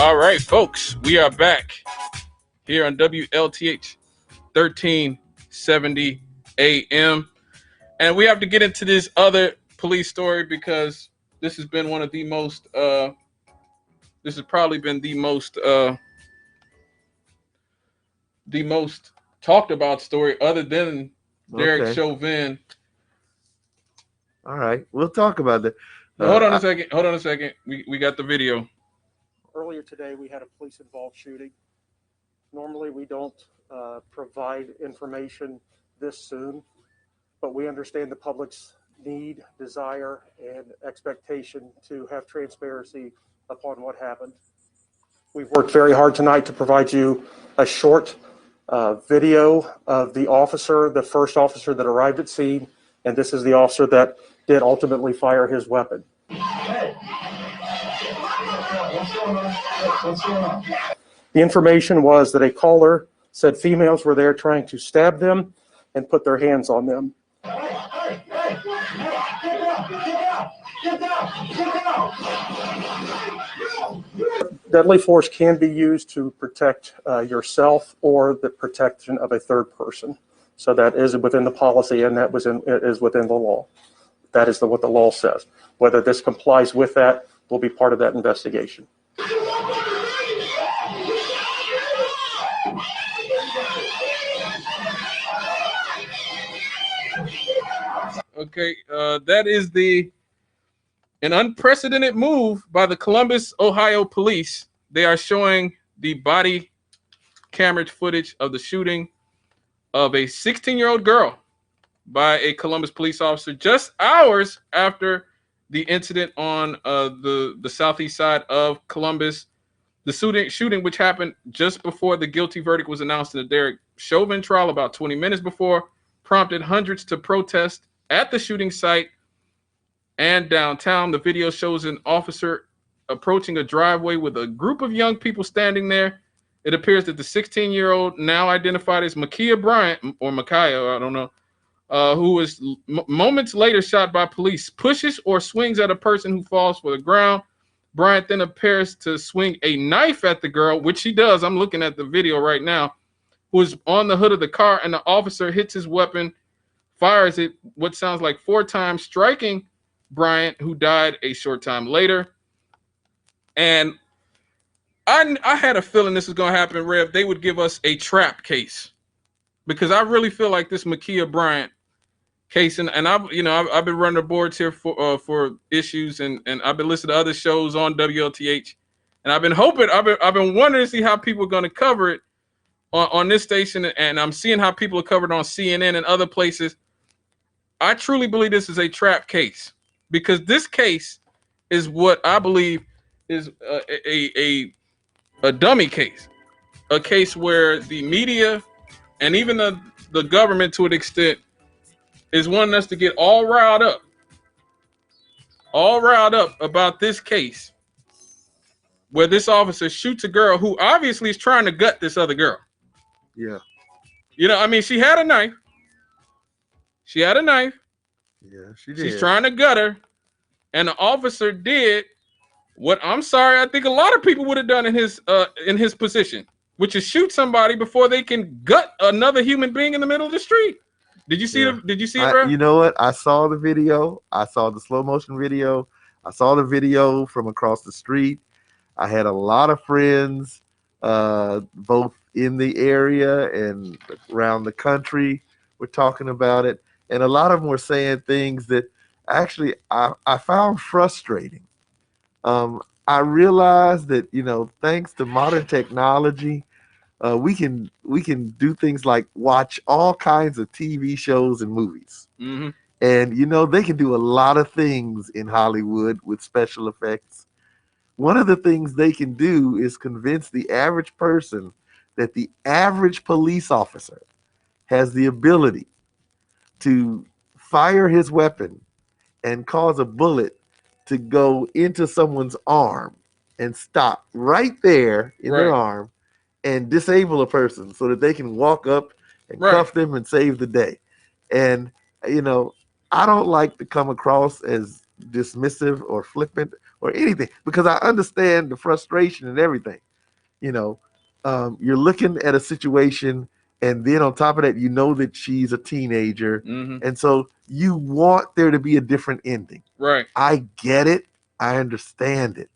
All right, folks, we are back here on WLTH 1370 AM. And we have to get into this other police story because this has been one of the most, this has probably been the most talked about story other than Derek Chauvin. All right, we'll talk about that. Hold on a second. We got the video. Earlier today, we had a police-involved shooting. Normally, we don't provide information this soon, but we understand the public's need, desire, and expectation to have transparency upon what happened. We've worked very hard tonight to provide you a short video of the officer, the first officer that arrived at scene, and this is the officer that did ultimately fire his weapon. The information was that a caller said females were there trying to stab them and put their hands on them. Deadly force can be used to protect yourself or the protection of a third person. So that is within the policy, and that is within the law. That is what the law says. Whether this complies with that will be part of that investigation. Okay, that is an unprecedented move by the Columbus, Ohio police. They are showing the body camera footage of the shooting of a 16-year-old girl by a Columbus police officer just hours after the incident on the southeast side of Columbus. The shooting, which happened just before the guilty verdict was announced in the Derek Chauvin trial about 20 minutes before, prompted hundreds to protest at the shooting site and downtown. The video shows an officer approaching a driveway with a group of young people standing there. It appears that the 16-year-old, now identified as Ma'Khia Bryant, or Ma'Khia, I don't know, who was moments later shot by police, pushes or swings at a person who falls for the ground. Bryant then appears to swing a knife at the girl, which she does. I'm looking at the video right now, who is on the hood of the car, and the officer hits his weapon, fires it what sounds like 4 times, striking Bryant, who died a short time later. And I had a feeling this was going to happen, Rev. They would give us a trap case, because I really feel like this Ma'Khia Bryant case, and I've been running the boards here for issues, and I've been listening to other shows on WLTH, and I've been wondering to see how people are going to cover it on this station, and I'm seeing how people are covered on CNN and other places. I truly believe this is a trap case, because this case is what I believe is a dummy case, a case where the media and even the government, to an extent, is wanting us to get all riled up about this case, where this officer shoots a girl who obviously is trying to gut this other girl. Yeah. You know, I mean, she had a knife. Yeah, she did. She's trying to gut her. And the officer did what, I'm sorry, I think a lot of people would have done in his position, which is shoot somebody before they can gut another human being in the middle of the street. Did you see it, bro? You know what? I saw the video. I saw the slow motion video. I saw the video from across the street. I had a lot of friends, both in the area and around the country, were talking about it. And a lot of them were saying things that actually I found frustrating. I realized that, thanks to modern technology, we can do things like watch all kinds of TV shows and movies. Mm-hmm. And, they can do a lot of things in Hollywood with special effects. One of the things they can do is convince the average person that the average police officer has the ability to fire his weapon and cause a bullet to go into someone's arm and stop right there in their arm and disable a person so that they can walk up and cuff them and save the day. And, I don't like to come across as dismissive or flippant or anything, because I understand the frustration and everything. You know, you're looking at a situation, and then on top of that, you know that she's a teenager, and so you want there to be a different ending. Right. I get it. I understand it.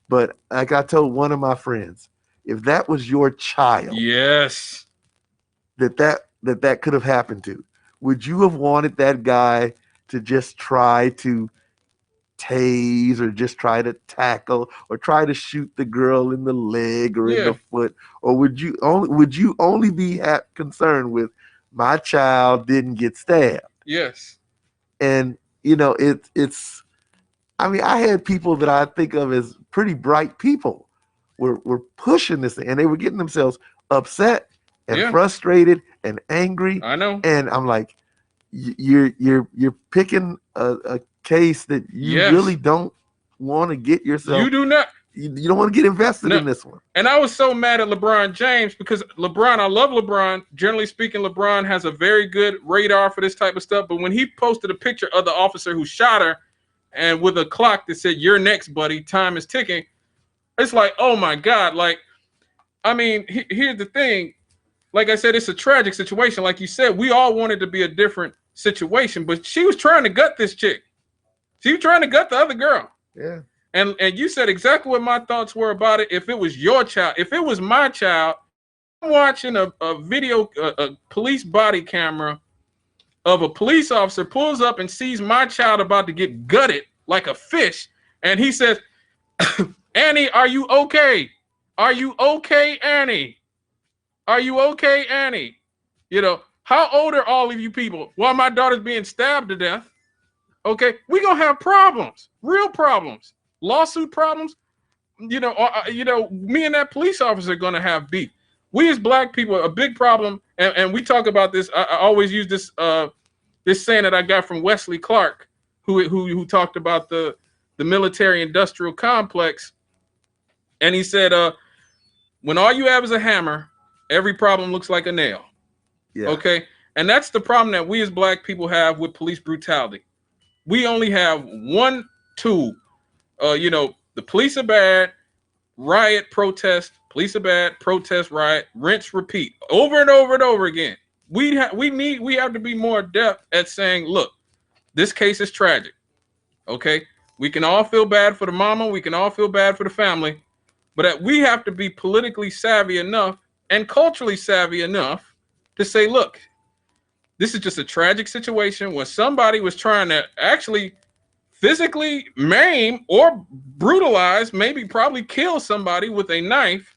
But like I told one of my friends, if that was your child, yes, that could have happened to, would you have wanted that guy to just try to tase or just try to tackle or try to shoot the girl in the leg or in the foot? Or would you only be concerned with my child didn't get stabbed? Yes. And you know, it's I mean, I had people that I think of as pretty bright people were pushing this thing, and they were getting themselves upset and frustrated and angry. I know. And I'm like, you're picking a case that you really don't want to get yourself. You do not. You don't want to get invested in this one. And I was so mad at LeBron James because LeBron, I love LeBron. Generally speaking, LeBron has a very good radar for this type of stuff. But when he posted a picture of the officer who shot her and with a clock that said, "You're next, buddy, time is ticking," it's like, oh my God. Like, I mean, here's the thing. Like I said, it's a tragic situation. Like you said, we all wanted to be a different situation, but she was trying to gut this chick. She was trying to gut the other girl. Yeah. And you said exactly what my thoughts were about it. If it was your child, if it was my child, I'm watching a video, a police body camera of a police officer pulls up and sees my child about to get gutted like a fish. And he says, "Annie, are you okay? Are you okay, Annie? Are you okay, Annie?" You know, how old are all of you people? Well, my daughter's being stabbed to death. Okay, we're going to have problems, real problems. Lawsuit problems, me and that police officer are going to have beef. We as Black people, a big problem, and we talk about this. I always use this this saying that I got from Wesley Clark, who talked about the military-industrial complex, and he said, when all you have is a hammer, every problem looks like a nail. Yeah. Okay, and that's the problem that we as Black people have with police brutality. We only have one tool. The police are bad, riot, protest, police are bad, protest, riot, rinse, repeat, over and over and over again. We have to be more adept at saying, look, this case is tragic. Okay, we can all feel bad for the mama, we can all feel bad for the family, but we have to be politically savvy enough and culturally savvy enough to say, look, this is just a tragic situation where somebody was trying to actually physically maim or brutalize, probably kill somebody with a knife,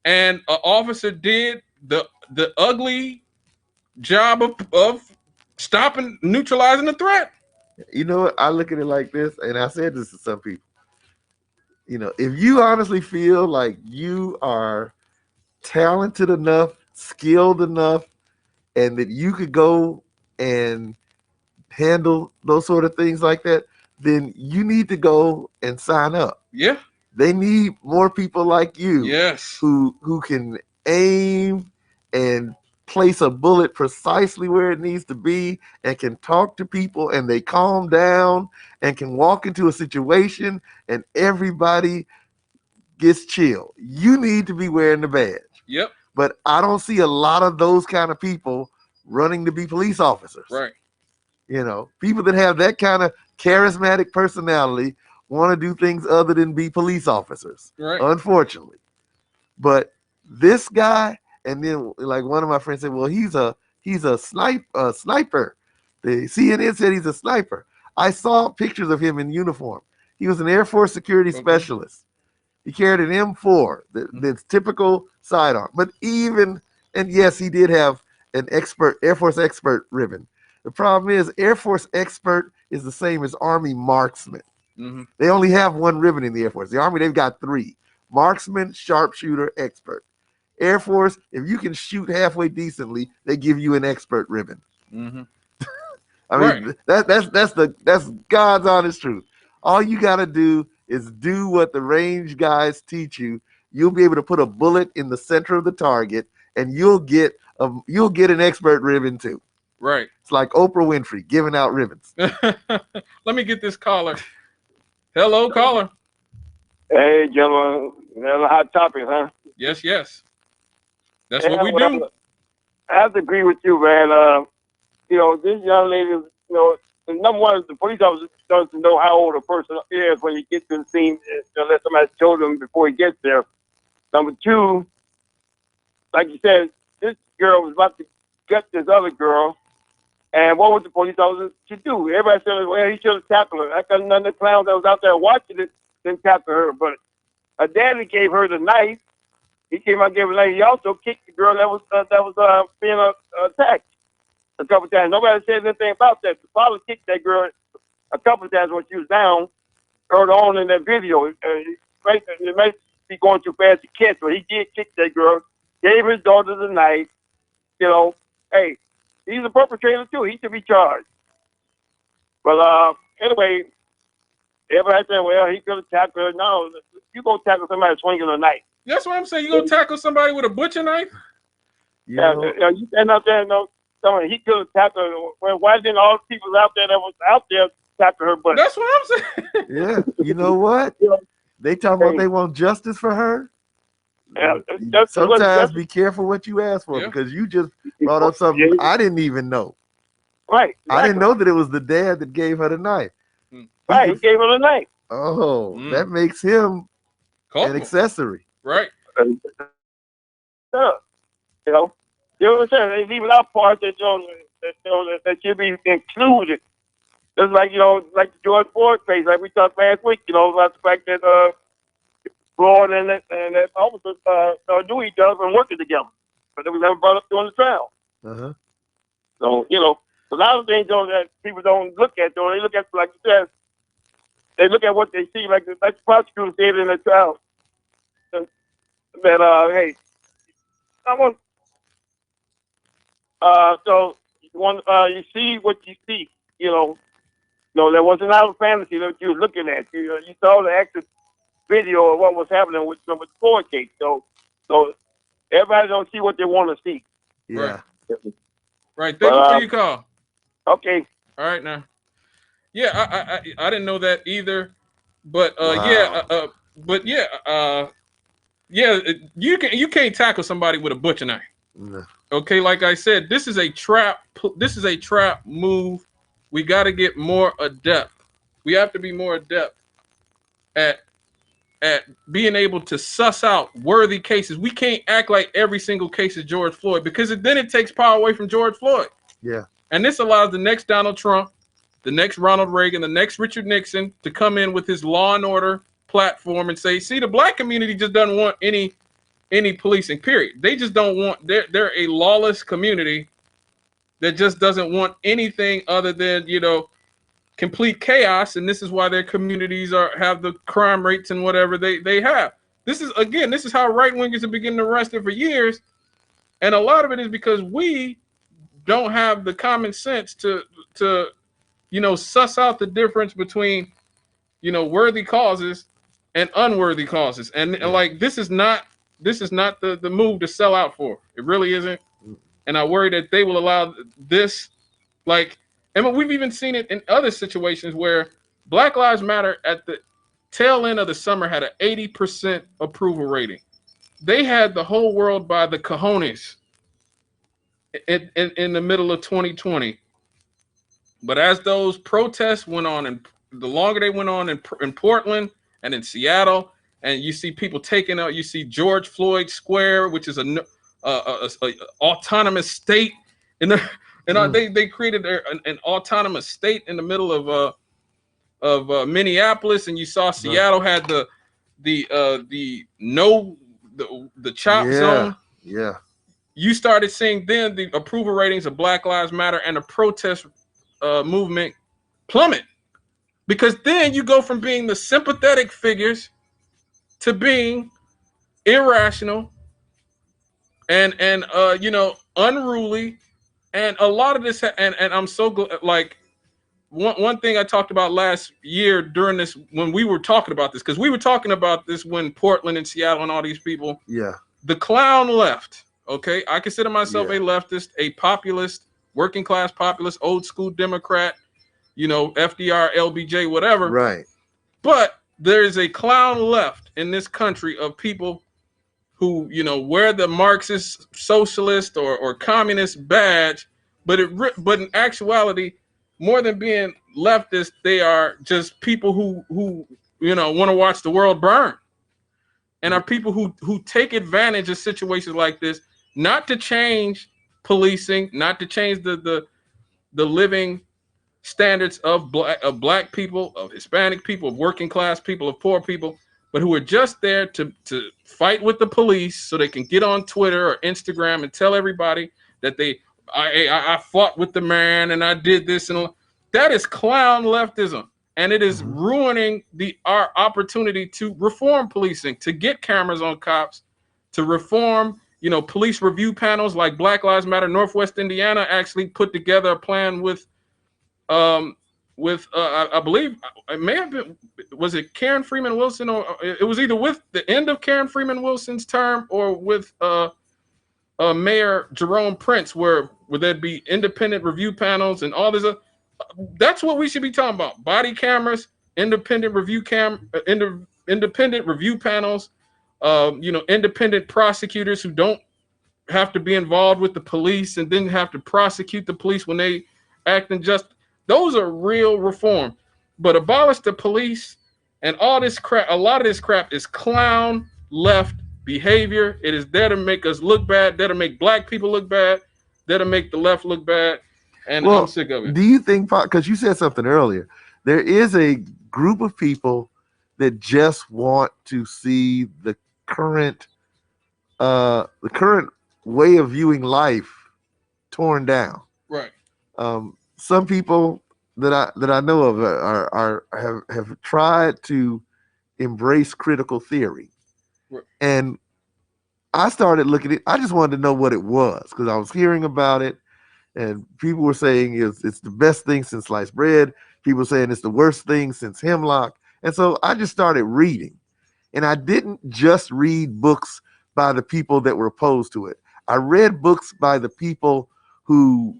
and an officer did the ugly job of stopping, neutralizing the threat. You know what? I look at it like this, and I said this to some people. You know, if you honestly feel like you are talented enough, skilled enough, and that you could go and handle those sort of things like that, then you need to go and sign up. Yeah. They need more people like you. Yes. Who can aim and place a bullet precisely where it needs to be and can talk to people and they calm down and can walk into a situation and everybody gets chill. You need to be wearing the badge. Yep. But I don't see a lot of those kind of people running to be police officers. Right. You know, people that have that kind of charismatic personality want to do things other than be police officers, right? Unfortunately. But this guy, and then like one of my friends said, well, he's a sniper. The CNN said he's a sniper. I saw pictures of him in uniform. He was an Air Force security specialist. He carried an M4, that's typical sidearm. But and yes, he did have an Air Force expert ribbon. The problem is Air Force expert is the same as Army marksman. Mm-hmm. They only have one ribbon in the Air Force. The Army, they've got three: marksman, sharpshooter, expert. Air Force, if you can shoot halfway decently, they give you an expert ribbon. Mm-hmm. I mean, that's God's honest truth. All you got to do is do what the range guys teach you. You'll be able to put a bullet in the center of the target, and you'll get an expert ribbon too. Right. It's like Oprah Winfrey giving out ribbons. Let me get this caller. Hello, caller. Hey, gentlemen, another hot topic, huh? Yes, yes. That's Yeah, what we well, do. I have to agree with you, man. This young lady, the number one, the police officer doesn't know how old a person is when he gets to the scene, unless somebody told him before he gets there. Number two, like you said, this girl was about to get this other girl, and what was the police officer to do? Everybody said, well, he should have tackled her. I got none of the clowns that was out there watching it didn't tackle her, but her daddy gave her the knife. He came out and gave her the knife. He also kicked the girl that was being attacked a couple of times. Nobody said anything about that. The father kicked that girl a couple of times when she was down, early on in that video. It might be going too fast to catch, but he did kick that girl, gave his daughter the knife. Hey, he's a perpetrator too. He should be charged. But anyway, everybody said, well, he could have tackled her. No, you go tackle somebody swinging a knife. That's what I'm saying. You gonna tackle somebody with a butcher knife? You know, You stand out there, he could have tackled her. Well, why didn't all the people out there that was out there tackle her butt? That's what I'm saying. yeah. You know what? They talking about they want justice for her. Yeah, Sometimes be careful what you ask for, Yeah. because you just brought up something I didn't even know. Right. Exactly. I didn't know that it was the dad that gave her the knife. Right, he gave her the knife. Oh, that makes him an accessory. Right. Yeah. You know what I'm saying? They leave out parts that that should be included. Just like like the George Floyd case, like we talked last week. About the fact that Floyd and that officer knew each other and working together, but it was never brought up during the trial. Uh-huh. So a lot of things that people don't look at. They look at, like you said, they look at what they see. Like the prosecutor said in the trial, that hey, I want. So you see what you see. No, there wasn't out of fantasy that you were looking at. You saw the actual video of what was happening with the Floyd case. So everybody don't see what they want to see. Yeah. Right. Thank you for your call. Okay. All right now. Yeah, I didn't know that either. But Wow. you can't tackle somebody with a butcher knife. No. Okay, like I said, this is a trap. This is a trap move. We got to get more adept. We have to be more adept at being able to suss out worthy cases. We can't act like every single case is George Floyd, because then it takes power away from George Floyd. Yeah. And this allows the next Donald Trump, the next Ronald Reagan, the next Richard Nixon to come in with his law and order platform and say, see, the black community just doesn't want any policing, period. They just don't want, they're a lawless community that just doesn't want anything other than, complete chaos. And this is why their communities have the crime rates and whatever they have. This is how right wingers have been getting arrested for years. And a lot of it is because we don't have the common sense to suss out the difference between, worthy causes and unworthy causes. And like, this is not the move to sell out for. It really isn't. And I worry that they will allow this, and we've even seen it in other situations where Black Lives Matter at the tail end of the summer had an 80% approval rating. They had the whole world by the cojones in the middle of 2020. But as those protests went on, and the longer they went on in Portland and in Seattle, and you see people taking out, you see George Floyd Square, which is a autonomous state, they created an autonomous state in the middle of Minneapolis, and you saw Seattle had the chop zone. Yeah. You started seeing then the approval ratings of Black Lives Matter and the protest movement plummet, because then you go from being the sympathetic figures to being irrational and unruly. And a lot of this, and I'm so glad, like one thing I talked about last year during this, when we were talking about this, because we were talking about this when Portland and Seattle and all these people, the clown left. Okay, I consider myself a leftist, a populist, working class populist, old school Democrat, FDR, LBJ, whatever. Right. But there is a clown left in this country of people who, wear the Marxist, socialist, or communist badge, but in actuality, more than being leftist, they are just people who want to watch the world burn, and are people who take advantage of situations like this, not to change policing, not to change the living standards of black people, of Hispanic people, of working class people, of poor people, but who are just there to fight with the police so they can get on Twitter or Instagram and tell everybody that I fought with the man and I did this, and that is clown leftism, and it is ruining our opportunity to reform policing, to get cameras on cops, to reform police review panels like Black Lives Matter. Northwest Indiana actually put together a plan with I believe it may have been, was it Karen Freeman Wilson, or it was either with the end of Karen Freeman Wilson's term or with Mayor Jerome Prince, where there'd be independent review panels and all this. That's what we should be talking about: body cameras, independent review independent review panels, independent prosecutors who don't have to be involved with the police and then have to prosecute the police when they act unjust. Those are real reform. But abolish the police and all this crap. A lot of this crap is clown left behavior. It is there to make us look bad, there to make black people look bad, there to make the left look bad. And I'm sick of it. Do you think, because you said something earlier, there is a group of people that just want to see the current way of viewing life torn down. Right. Some people that I know of have tried to embrace critical theory, right. And I started looking at it. I just wanted to know what it was because I was hearing about it, and people were saying it's the best thing since sliced bread. People saying it's the worst thing since hemlock, and so I just started reading, and I didn't just read books by the people that were opposed to it. I read books by the people who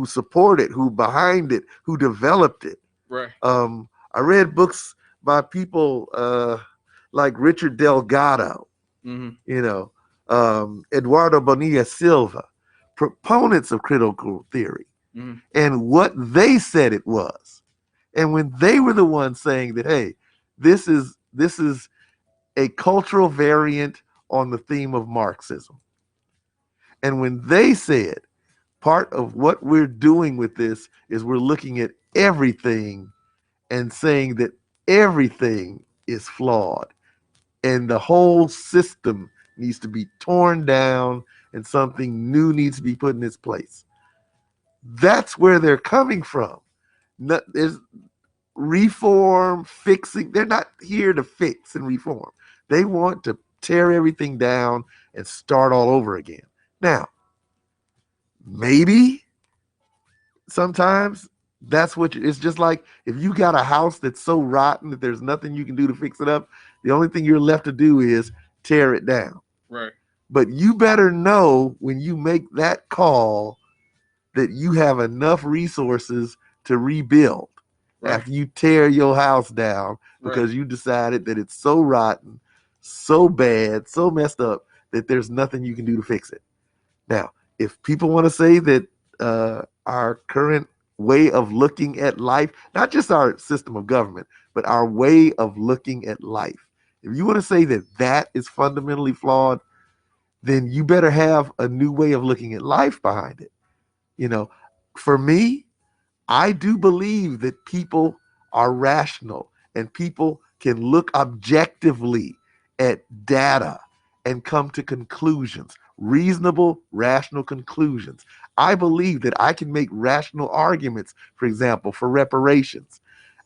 support it, who behind it, who developed it. Right. I read books by people like Richard Delgado, Eduardo Bonilla Silva, proponents of critical theory, and what they said it was. And when they were the ones saying that, hey, this is a cultural variant on the theme of Marxism. And when they said, part of what we're doing with this is we're looking at everything and saying that everything is flawed and the whole system needs to be torn down and something new needs to be put in its place. That's where they're coming from. There's reform, fixing. They're not here to fix and reform. They want to tear everything down and start all over again. Now, maybe sometimes that's what it's just like if you got a house that's so rotten that there's nothing you can do to fix it up, the only thing you're left to do is tear it down. Right. But you better know when you make that call that you have enough resources to rebuild after you tear your house down because you decided that it's so rotten, so bad, so messed up that there's nothing you can do to fix it. Now, if people want to say that our current way of looking at life, not just our system of government, but our way of looking at life, if you want to say that that is fundamentally flawed, then you better have a new way of looking at life behind it. For me, I do believe that people are rational and people can look objectively at data and come to conclusions, reasonable, rational conclusions. I believe that I can make rational arguments, for example, for reparations.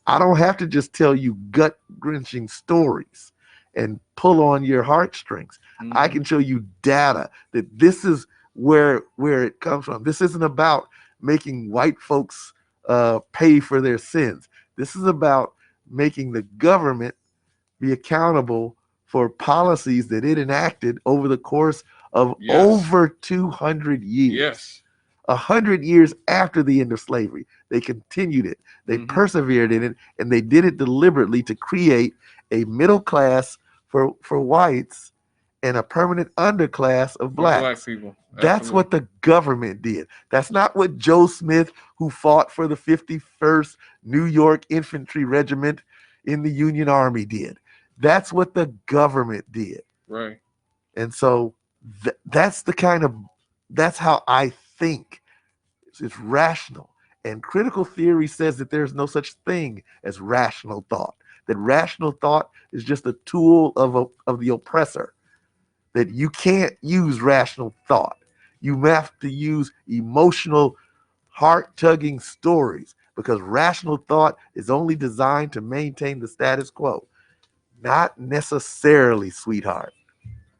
I don't have to just tell you gut-wrenching stories and pull on your heartstrings. I can show you data that this is where it comes from. This isn't about making white folks pay for their sins. This is about making the government be accountable for policies that it enacted over the course of over 200 years. Yes. 100 years after the end of slavery. They continued it. They persevered in it, and they did it deliberately to create a middle class for whites and a permanent underclass of blacks. Black people. That's what the government did. That's not what Joe Smith, who fought for the 51st New York Infantry Regiment in the Union Army, did. That's what the government did. Right. And so that's how I think. It's rational. And critical theory says that there's no such thing as rational thought. That rational thought is just a tool of the oppressor. That you can't use rational thought. You have to use emotional, heart-tugging stories, because rational thought is only designed to maintain the status quo. Not necessarily, sweetheart.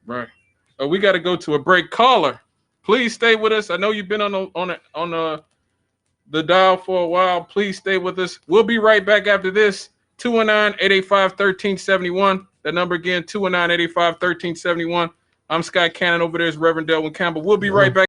Right. We got to go to a break. Caller, please stay with us. I know you've been on the dial for a while. Please stay with us. We'll be right back after this. 219-885-1371. That number again, 219-885-1371. I'm Scott Cannon. Over there is Reverend Delwyn Campbell. We'll be right back.